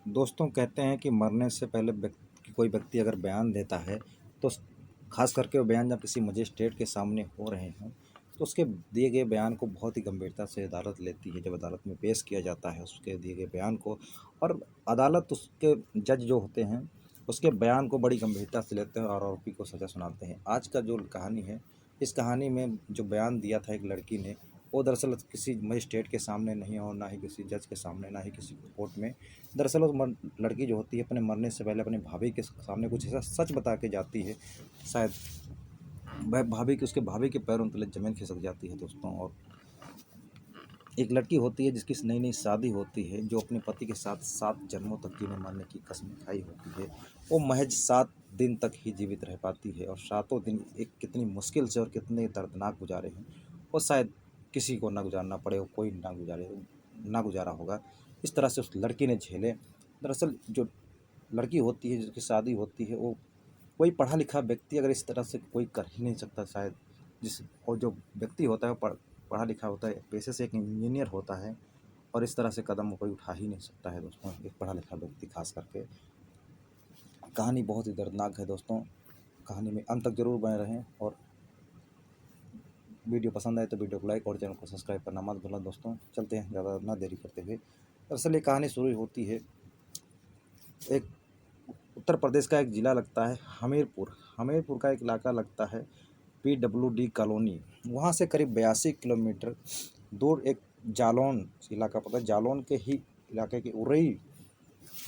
दोस्तों कहते हैं कि मरने से पहले कोई व्यक्ति अगर बयान देता है तो खास करके वो बयान जब किसी मजिस्ट्रेट के सामने हो रहे हों तो उसके दिए गए बयान को बहुत ही गंभीरता से अदालत लेती है। जब अदालत में पेश किया जाता है उसके दिए गए बयान को, और अदालत उसके जज जो होते हैं उसके बयान को बड़ी गंभीरता से लेते हैं और आरोपी को सज़ा सुनाते हैं। आज का जो कहानी है, इस कहानी में जो बयान दिया था एक लड़की ने, वो दरअसल किसी मजिस्ट्रेट के सामने नहीं और ना ही किसी जज के सामने, ना ही किसी कोर्ट में। दरअसल वो लड़की जो होती है अपने मरने से पहले अपने भाभी के सामने कुछ ऐसा सच बता के जाती है, शायद वह भाभी के उसके भाभी के पैरों तले ज़मीन खिसक जाती है दोस्तों। और एक लड़की होती है जिसकी नई नई शादी होती है, जो अपने पति के साथ 7 जन्मों तक जीने मरने की कसम खाई होती है। वो महज 7 दिन तक ही जीवित रह पाती है, और 7 दिन एक कितनी मुश्किल से और कितने दर्दनाक गुजारे हैं वो शायद किसी को ना गुजारना पड़े हो, कोई ना गुजारा होगा। इस तरह से उस लड़की ने झेले। दरअसल जो लड़की होती है जिसकी शादी होती है, वो कोई पढ़ा लिखा व्यक्ति अगर इस तरह से कोई कर ही नहीं सकता शायद। जिस और जो व्यक्ति होता है वो पढ़ा लिखा होता है, पेशे से एक इंजीनियर होता है, और इस तरह से कदम कोई उठा ही नहीं सकता है दोस्तों, एक पढ़ा लिखा व्यक्ति खास करके। कहानी बहुत ही दर्दनाक है दोस्तों। कहानी में अंत तक जरूर बने रहें, और वीडियो पसंद आए तो वीडियो को लाइक और चैनल को सब्सक्राइब करना मत भूलना दोस्तों। चलते हैं ज़्यादा ना देरी करते हुए। दरअसल ये कहानी शुरू होती है, एक उत्तर प्रदेश का एक ज़िला लगता है हमीरपुर। हमीरपुर का एक इलाका लगता है PWD कॉलोनी। वहाँ से करीब 82 किलोमीटर दूर एक जालौन इलाका पड़ता है। जालौन के ही इलाके के उरई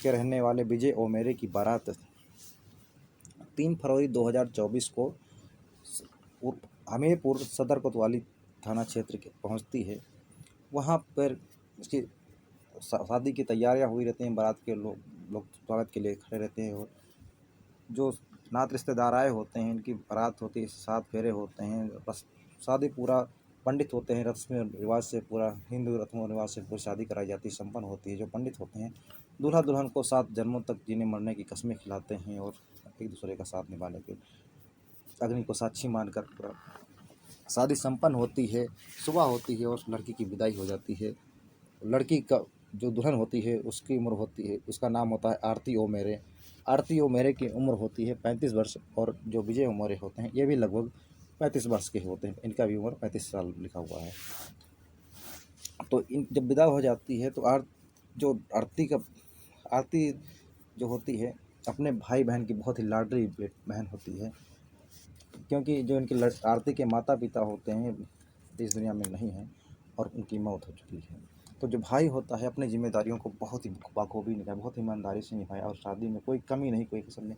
के रहने वाले विजय ओमेरे की बारात 3 फरवरी 2024 को हमीरपुर सदर कोतवाली थाना क्षेत्र के पहुँचती है। वहाँ पर उसकी शादी की तैयारियां हुई रहती हैं, बारात के लोग स्वागत के लिए खड़े रहते हैं, और जो नात रिश्तेदार आए होते हैं इनकी बारात होती है, 7 फेरे होते हैं, बस शादी पूरा पंडित होते हैं, रस्म रिवाज से पूरा हिंदू रस्म रिवाज से पूरी शादी कराई जाती है, संपन्न होती है। जो पंडित होते हैं दूल्हा दुल्हन को 7 जन्मों तक जीने मरने की कस्में खिलाते हैं, और एक दूसरे का साथ निभाने के अग्नि को साक्षी मानकर पूरा शादी संपन्न होती है। सुबह होती है और लड़की की विदाई हो जाती है। लड़की का जो दुल्हन होती है उसकी उम्र होती है, उसका नाम होता है आरती ओमेरे। आरती ओमेरे की उम्र होती है 35 वर्ष, और जो विजय ओमेरे होते हैं ये भी लगभग 35 वर्ष के होते हैं, इनका भी उम्र 35 साल लिखा हुआ है। तो इन जब विदा हो जाती है तो जो आरती जो होती है अपने भाई बहन की बहुत ही लाडली बहन होती है, क्योंकि जो इनके आरती के माता पिता होते हैं इस दुनिया में नहीं हैं और उनकी मौत हो चुकी है। तो जो भाई होता है अपनी जिम्मेदारियों को बहुत ही बखूबी निभाया, बहुत ईमानदारी से निभाया, और शादी में कोई कमी नहीं, कोई कसर नहीं।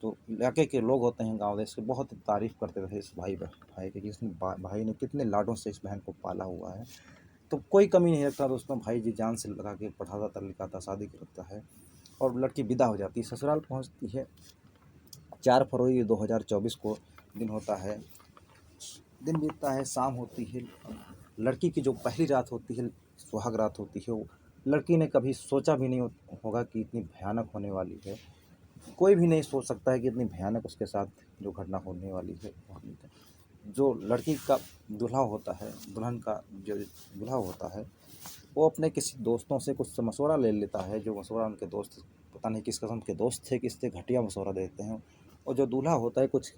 तो इलाके के लोग होते हैं गाँव देश के, बहुत तारीफ़ करते थे इस भाई की कि इसने भाई ने कितने लाडों से इस बहन को पाला हुआ है। तो कोई कमी नहीं रखता दोस्तों, भाई जी जान से लगा के पढ़ाता था लिखाता शादी करता है, और लड़की विदा हो जाती है, ससुराल पहुँचती है। 4 फरवरी 2024 को दिन होता है, दिन बीतता है, शाम होती है। लड़की की जो पहली रात होती है, सुहाग रात होती है, वो लड़की ने कभी सोचा भी नहीं होगा कि इतनी भयानक होने वाली है। कोई भी नहीं सोच सकता है कि इतनी भयानक उसके साथ जो घटना होने वाली है वो होनी है। जो लड़की का दूल्हा होता है, दुल्हन का जो दूल्हा होता है, वो अपने किसी दोस्तों से कुछ मशवरा ले लेता है। जो मशवरा उनके दोस्त पता नहीं किस किस्म के दोस्त थे, किससे घटिया मशवरा देते हैं। और जो दूल्हा होता है कुछ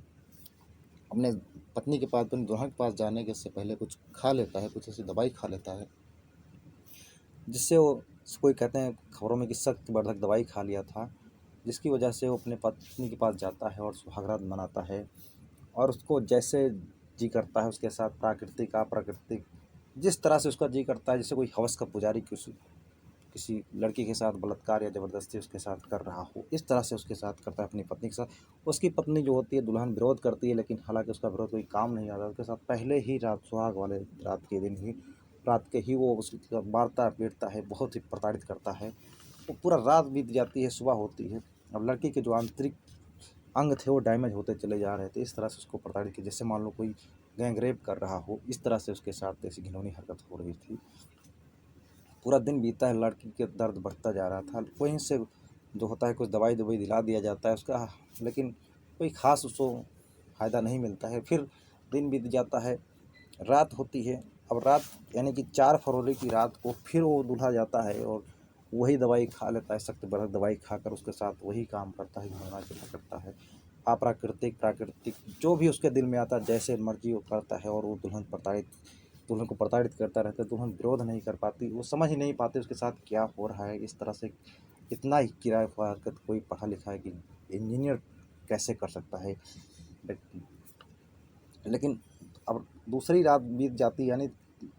अपने पत्नी के पास, अपनी दुल्हन के पास जाने के से पहले कुछ खा लेता है, कुछ ऐसी दवाई खा लेता है जिससे वो, कोई कहते हैं खबरों में कि सख्त वर्धक दवाई खा लिया था, जिसकी वजह से वो अपने पत्नी के पास जाता है और सुहागरात मनाता है। और उसको जैसे जी करता है उसके साथ, प्राकृतिक अप्राकृतिक, जिस तरह से उसका जी करता है, जैसे कोई हवस का पुजारी किसी लड़की के साथ बलात्कार या ज़बरदस्ती उसके साथ कर रहा हो, इस तरह से उसके साथ करता है अपनी पत्नी के साथ। उसकी पत्नी जो होती है दुल्हन विरोध करती है, लेकिन हालांकि उसका विरोध कोई काम नहीं आता। उसके साथ पहले ही रात, सुहाग वाले रात के दिन ही, रात के ही वो उसकी मारता पीटता है, बहुत ही प्रताड़ित करता है। वो पूरा रात बीत जाती है, सुबह होती है। अब लड़की के जो आंतरिक अंग थे वो डैमेज होते चले जा रहे थे, इस तरह से उसको प्रताड़ित किया जैसे मान लो कोई गैंग रेप कर रहा हो, इस तरह से उसके साथ ऐसी घिनौनी हरकत हो रही थी। पूरा दिन बीता है, लड़की के दर्द बढ़ता जा रहा था। वहीं से जो होता है कुछ दवाई दिला दिया जाता है उसका, लेकिन कोई ख़ास उसको फ़ायदा नहीं मिलता है। फिर दिन बीत जाता है, रात होती है। अब रात यानी कि 4 फरवरी की रात को फिर वो दूल्हा जाता है और वही दवाई खा लेता है, सख्त बरख दवाई खाकर उसके साथ वही काम करता है, घिनौना गिला करता है। अप्राकृतिक प्राकृतिक जो भी उसके दिल में आता है जैसे मर्जी वो करता है, और वो दुल्हन को प्रताड़ित करता रहता है। दुल्हन विरोध नहीं कर पाती, वो समझ ही नहीं पाते उसके साथ क्या हो रहा है। इस तरह से इतना ही किराए पर हरकत कोई पढ़ा लिखा है कि इंजीनियर कैसे कर सकता है व्यक्ति। लेकिन अब दूसरी रात बीत जाती है, यानी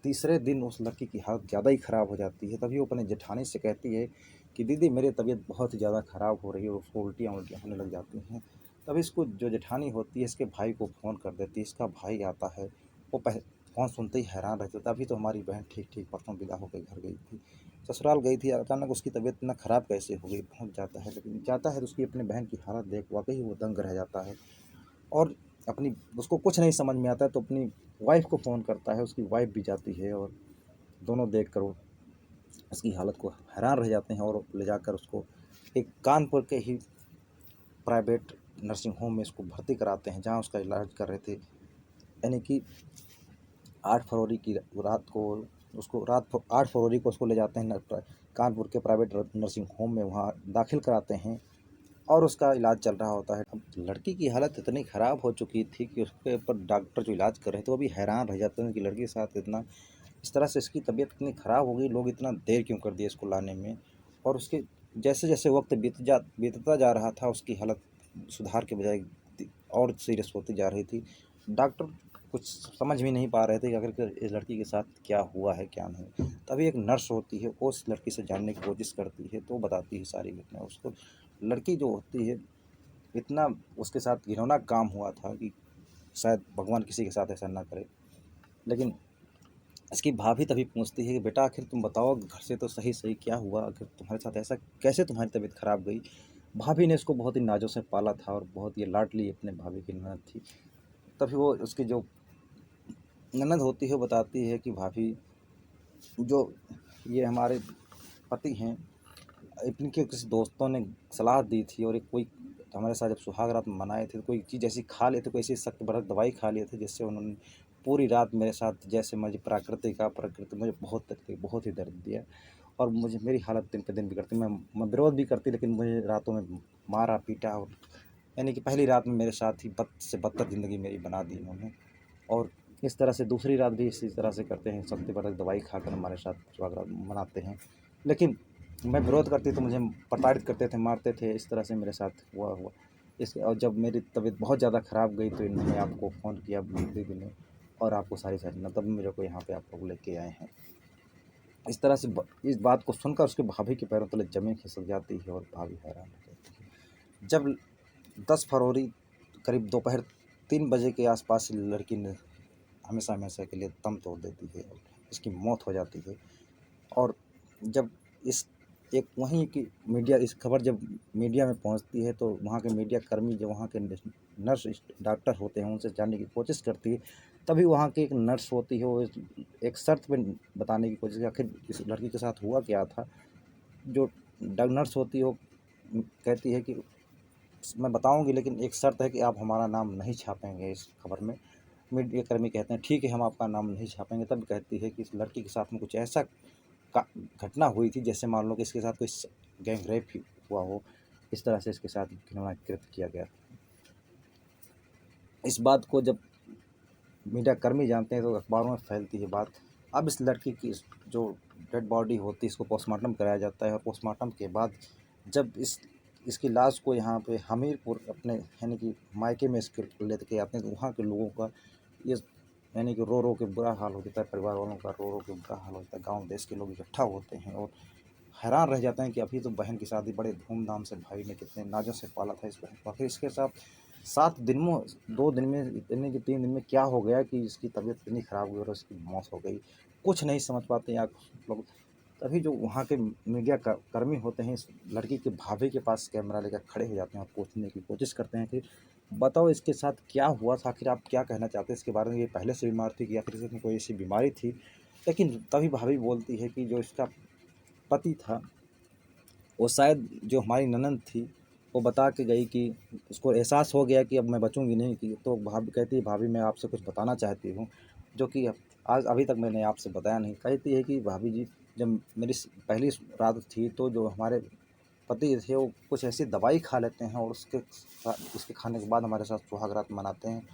तीसरे दिन उस लड़की की हालत ज़्यादा ही ख़राब हो जाती है। तभी वो अपने जेठानी से कहती है कि दीदी मेरी तबीयत बहुत ही ज़्यादा ख़राब हो रही है, और उसको उल्टियाँ उल्टियाँ होने लग जाती हैं। तभी इसको जो जेठानी होती है इसके भाई को फ़ोन कर देती है। इसका भाई आता है, वो फ़ोन सुनते ही हैरान रहता है, अभी तो हमारी बहन ठीक ठीक परसों विदा होकर घर गई थी, ससुराल गई थी, अचानक उसकी तबीयत इतना ख़राब कैसे हो गई। पहुँच जाता है, लेकिन जाता है तो उसकी अपनी बहन की हालत देख वाकई वो दंग रह जाता है। और अपनी उसको कुछ नहीं समझ में आता है, तो अपनी वाइफ़ को फ़ोन करता है। उसकी वाइफ़ भी जाती है, और दोनों देखकर वो उसकी हालत को हैरान रह जाते हैं, और ले जाकर उसको एक कानपुर के ही प्राइवेट नर्सिंग होम में उसको भर्ती कराते हैं, जहाँ उसका इलाज कर रहे थे। यानी कि 8 फरवरी की रात को उसको 8 फरवरी को उसको ले जाते हैं कानपुर के प्राइवेट नर्सिंग होम में, वहाँ दाखिल कराते हैं, और उसका इलाज चल रहा होता है। अब लड़की की हालत इतनी ख़राब हो चुकी थी कि उसके ऊपर डॉक्टर जो इलाज कर रहे थे वो भी हैरान रह जाते हैं कि लड़की के साथ इतना इस तरह से इसकी तबीयत इतनी ख़राब हो गई, लोग इतना देर क्यों कर दिए इसको लाने में। और उसके जैसे जैसे वक्त बीतता जा रहा था, उसकी हालत सुधार के बजाय और सीरियस होती जा रही थी। डॉक्टर कुछ समझ भी नहीं पा रहे थे कि आखिर इस लड़की के साथ क्या हुआ है क्या नहीं। तभी एक नर्स होती है, वो उस लड़की से जानने की कोशिश करती है, तो बताती है सारी घटना उसको। लड़की जो होती है, इतना उसके साथ घिनौना काम हुआ था कि शायद भगवान किसी के साथ ऐसा ना करे। लेकिन इसकी भाभी तभी पूछती है कि बेटा आखिर तुम बताओ घर से तो सही सही क्या हुआ, आखिर तुम्हारे साथ ऐसा कैसे तुम्हारी तबीयत खराब गई। भाभी ने इसको बहुत ही नाजों से पाला था, और बहुत ये लाडली अपने भाभी की ननद थी। तभी वो उसकी जो ननद होती है वो बताती है कि भाभी, जो ये हमारे पति हैं, इनके किसी दोस्तों ने सलाह दी थी, और एक कोई हमारे साथ जब सुहाग रात मनाए थे, तो कोई चीज़ ऐसी खा लिए थे, कोई ऐसी सख्त बरक दवाई खा लिए थे, जिससे उन्होंने पूरी रात मेरे साथ जैसे मुझे प्राकृतिक मुझे बहुत तकलीफ, बहुत ही दर्द दिया, और मुझे मेरी हालत दिन पे दिन बिगड़ती। मैं विरोध भी करती, लेकिन मुझे रातों में मारा पीटा, और यानी कि पहली रात में मेरे साथ ही बद से बदतर ज़िंदगी मेरी बना दी उन्होंने। और इस तरह से दूसरी रात भी इसी तरह से करते हैं, सख्त बरक दवाई खाकर हमारे साथ सुहाग रात मनाते हैं। लेकिन मैं विरोध करती तो मुझे प्रताड़ित करते थे, मारते थे। इस तरह से मेरे साथ हुआ। इस और जब मेरी तबीयत बहुत ज़्यादा ख़राब गई, तो इन्होंने आपको फ़ोन किया दीदी ने, और आपको सारी घटना तब मेरे को यहाँ पे आप लोग लेके आए हैं। इस तरह से इस बात को सुनकर उसके भाभी के पैरों तले ज़मीन खिसक जाती है, और भाभी हैरान हो जाती है। जब 10 फरवरी करीब दोपहर 3 बजे के आसपास लड़की ने हमेशा हमेशा के लिए दम तोड़ देती है, और इसकी मौत हो जाती है। और जब इस एक वहीं की मीडिया इस खबर जब मीडिया में पहुंचती है, तो वहाँ के मीडिया कर्मी जो वहाँ के नर्स डॉक्टर होते हैं उनसे जानने की कोशिश करती है। तभी वहाँ की एक नर्स होती है, वो एक शर्त पे बताने की कोशिश, आखिर इस लड़की के साथ हुआ क्या था। जो नर्स होती है वो कहती है कि मैं बताऊंगी, लेकिन एक शर्त है कि आप हमारा नाम नहीं छापेंगे इस खबर में। मीडिया कर्मी कहते हैं ठीक है, हम आपका नाम नहीं छापेंगे। तब कहती है कि इस लड़की के साथ में कुछ ऐसा का घटना हुई थी, जैसे मान लो कि इसके साथ कोई गैंग रेप हुआ हो, इस तरह से इसके साथ घिनौना कृत्य किया गया। इस बात को जब मीडिया कर्मी जानते हैं, तो अखबारों में फैलती है बात। अब इस लड़की की जो डेड बॉडी होती है, इसको पोस्टमार्टम कराया जाता है, और पोस्टमार्टम के बाद जब इसकी लाश को यहाँ पे हमीरपुर अपने यानी कि मायके में इसके लेके आते हैं, तो वहाँ के लोगों का ये यानी कि रो रो के बुरा हाल हो जाता है। परिवार वालों का रो रो के बुरा हाल होता है। गांव देश के लोग इकट्ठा होते हैं, और हैरान रह जाते हैं कि अभी तो बहन की शादी बड़े धूमधाम से भाई ने कितने नाजों से पाला था इस बहन को, आखिर इसके साथ 7 दिन में 2 दिन में यानी कि 3 दिन में क्या हो गया कि इसकी तबीयत इतनी ख़राब हुई और उसकी मौत हो गई। कुछ नहीं समझ पाते यहाँ लोग। तभी जो वहाँ के मीडिया कर्मी होते हैं, इस लड़की के भाभी के पास कैमरा लेकर खड़े हो जाते हैं, और पूछने की कोशिश करते हैं कि बताओ इसके साथ क्या हुआ था, आखिर आप क्या कहना चाहते हैं इसके बारे में, ये पहले से बीमार थी, या फिर इसमें कोई ऐसी बीमारी थी। लेकिन तभी भाभी बोलती है कि जो इसका पति था, वो शायद जो हमारी ननद थी, वो बता के गई कि उसको एहसास हो गया कि अब मैं बचूंगी नहीं की। तो भाभी कहती है, भाभी मैं आपसे कुछ बताना चाहती हूँ, जो कि आज अभी तक मैंने आपसे बताया नहीं। कहती है कि भाभी जी, जब मेरी पहली रात थी तो जो हमारे पति थे वो कुछ ऐसी दवाई खा लेते हैं और उसके खाने के बाद हमारे साथ सुहाग रात मनाते हैं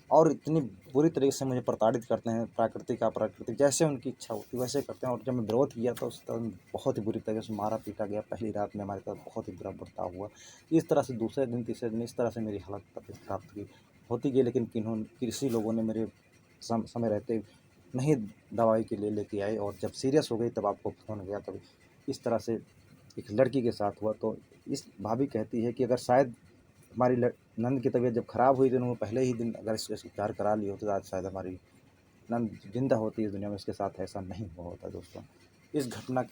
और इतनी बुरी तरीके से मुझे प्रताड़ित करते हैं, प्राकृतिक अप्राकृतिक जैसे उनकी इच्छा होती है वैसे करते हैं। और जब मैं विरोध किया तो उस टाइम बहुत ही बुरी तरीके से मारा पीटा गया। पहली रात में हमारे साथ बहुत ही बुरा बर्ताव हुआ। इस तरह से दूसरे दिन तीसरे दिन इस तरह से मेरी हालत तबीयत खराब की होती गई, लेकिन किसी लोगों ने मेरे समय रहते नहीं दवाई के लिए लेके आए और जब सीरियस हो गई तब आपको फ़ोन किया। तब इस तरह से एक लड़की के साथ हुआ। तो इस भाभी कहती है कि अगर शायद हमारी नंद की तबीयत जब ख़राब हुई तो उन्होंने पहले ही दिन अगर इसका उपचार करा लिए होते तो आज शायद हमारी नंद जिंदा होती इस दुनिया में। इसके साथ ऐसा नहीं हुआ होता दोस्तों। इस घटना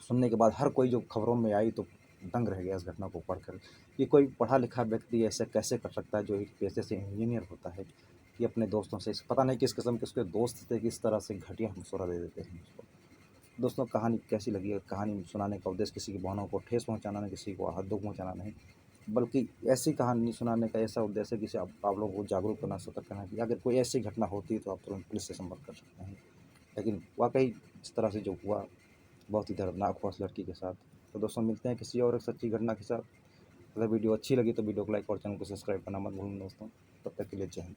सुनने के बाद हर कोई जो खबरों में आई तो दंग रह गया इस घटना को पढ़कर कि कोई पढ़ा लिखा व्यक्ति ऐसा कैसे कर सकता है जो एक पेशे से इंजीनियर होता है कि अपने दोस्तों से पता नहीं किस किस्म के उसके दोस्त थे किस तरह से घटिया मशवरा दे देते हैं उसको। दोस्तों कहानी कैसी लगी है? कहानी सुनाने का उद्देश्य किसी की भावनाओं को ठेस पहुंचाना नहीं, किसी को आहत दुख पहुंचाना नहीं, बल्कि ऐसी कहानी सुनाने का ऐसा उद्देश्य है कि आप लोगों को जागरूक करना, सतर्क करना कि अगर कोई ऐसी घटना होती है तो आप तुरंत पुलिस से संपर्क कर सकते हैं। लेकिन वाकई इस तरह से जो हुआ बहुत ही दर्दनाक हुआ उस लड़की के साथ। तो दोस्तों मिलते हैं किसी और एक सच्ची घटना के साथ। अगर वीडियो अच्छी लगी तो वीडियो को लाइक और चैनल को सब्सक्राइब करना मत भूलना दोस्तों। तब तक के लिए जय हिंद।